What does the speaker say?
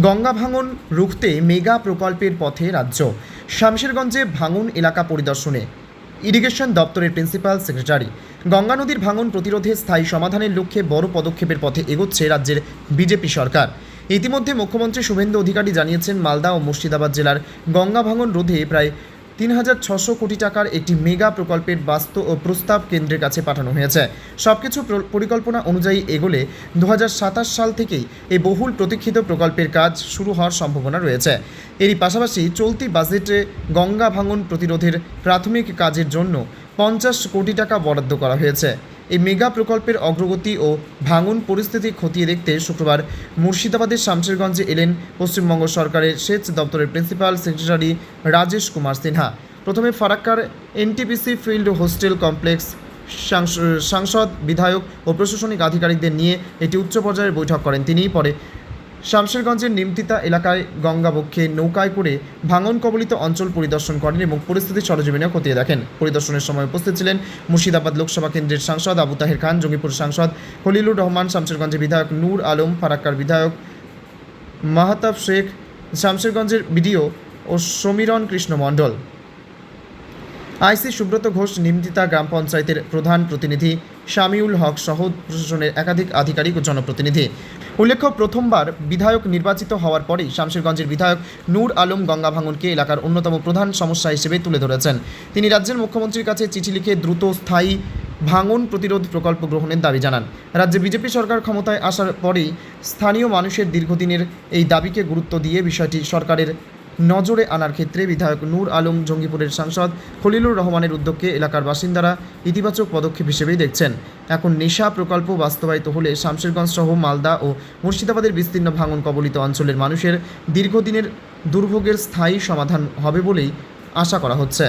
গঙ্গা ভাঙন রুখতে মেগা প্রকল্পের পথে রাজ্য। শামশেরগঞ্জে ভাঙন এলাকা পরিদর্শনে ইরিগেশন দপ্তরের প্রিন্সিপাল সেক্রেটারি। গঙ্গা নদীর ভাঙন প্রতিরোধে স্থায়ী সমাধানের লক্ষ্যে বড় পদক্ষেপের পথে এগোচ্ছে রাজ্যের বিজেপি সরকার। ইতিমধ্যে মুখ্যমন্ত্রী শুভেন্দু অধিকারী জানিয়েছেন, মালদা ও মুর্শিদাবাদ জেলার গঙ্গা ভাঙন রোধে প্রায় ৩,৬০০ কোটি টাকার একটি মেগা প্রকল্পের প্রস্তাব কেন্দ্রের কাছে পাঠানো হয়েছে। সবকিছু পরিকল্পনা অনুযায়ী এগোলে ২০২৭ সাল থেকেই এই বহুল প্রতীক্ষিত প্রকল্পের কাজ শুরু হওয়ার সম্ভাবনা রয়েছে। এরই পাশাপাশি চলতি বাজেটে গঙ্গা ভাঙন প্রতিরোধের প্রাথমিক কাজের জন্য ৫০ কোটি টাকা বরাদ্দ করা হয়েছে। এই মেগা প্রকল্পের অগ্রগতি ও ভাঙন পরিস্থিতি খতিয়ে দেখতে শুক্রবার মুর্শিদাবাদের শামশেরগঞ্জে এলেন পশ্চিমবঙ্গ সরকারের সেচ দপ্তরের প্রিন্সিপাল সেক্রেটারি রাজেশ কুমার সিনহা। প্রথমে ফারাক্কার এনটিপিসি ফিল্ড হোস্টেল কমপ্লেক্স সাংসদ, বিধায়ক ও প্রশাসনিক আধিকারিকদের নিয়ে একটি উচ্চ পর্যায়ের বৈঠক করেন তিনি। পরে শামশেরগঞ্জের নিমতিতা এলাকায় গঙ্গাবক্ষে নৌকায় করে ভাঙন কবলিত অঞ্চল পরিদর্শন করেন এবং পরিস্থিতি সরেজমিনে খতিয়ে দেখেন। পরিদর্শনের সময় উপস্থিত ছিলেন মুর্শিদাবাদ লোকসভা কেন্দ্রের সাংসদ আবু তাহের খান, জঙ্গিপুর সাংসদ খলিলুর রহমান, শামশেরগঞ্জের বিধায়ক নূর আলম, ফারাক্কার বিধায়ক মাহতাব শেখ, শামশেরগঞ্জের বিডিও ও সমীরণ কৃষ্ণ মণ্ডল, আইসি সুব্রত ঘোষ, নিমতিতা গ্রাম পঞ্চায়েতের প্রধান প্রতিনিধি শামিউল হক সহ প্রশাসনের একাধিক আধিকারিক ও জনপ্রতিনিধি। উল্লেখ্য, প্রথমবার বিধায়ক নির্বাচিত হওয়ার পরেই শামশেরগঞ্জের বিধায়ক নূর আলম গঙ্গা ভাঙনকে এলাকার অন্যতম প্রধান সমস্যা হিসেবে তুলে ধরেছেন। তিনি রাজ্যের মুখ্যমন্ত্রীর কাছে চিঠি লিখে দ্রুত স্থায়ী ভাঙন প্রতিরোধ প্রকল্প গ্রহণের দাবি জানান। রাজ্যে বিজেপি সরকার ক্ষমতায় আসার পরেই স্থানীয় মানুষের দীর্ঘদিনের এই দাবিকে গুরুত্ব দিয়ে বিষয়টি সরকারের নজরে আনার ক্ষেত্রে বিধায়ক নূর আলম, জঙ্গিপুরের সাংসদ খলিলুর রহমানের উদ্যোগকে এলাকার বাসিন্দারা ইতিবাচক পদক্ষেপ হিসেবেই দেখছেন। এখন নেশা প্রকল্প বাস্তবায়িত হলে শামশেরগঞ্জ সহ মালদা ও মুর্শিদাবাদের বিস্তীর্ণ ভাঙন কবলিত অঞ্চলের মানুষের দীর্ঘদিনের দুর্ভোগের স্থায়ী সমাধান হবে বলেই আশা করা হচ্ছে।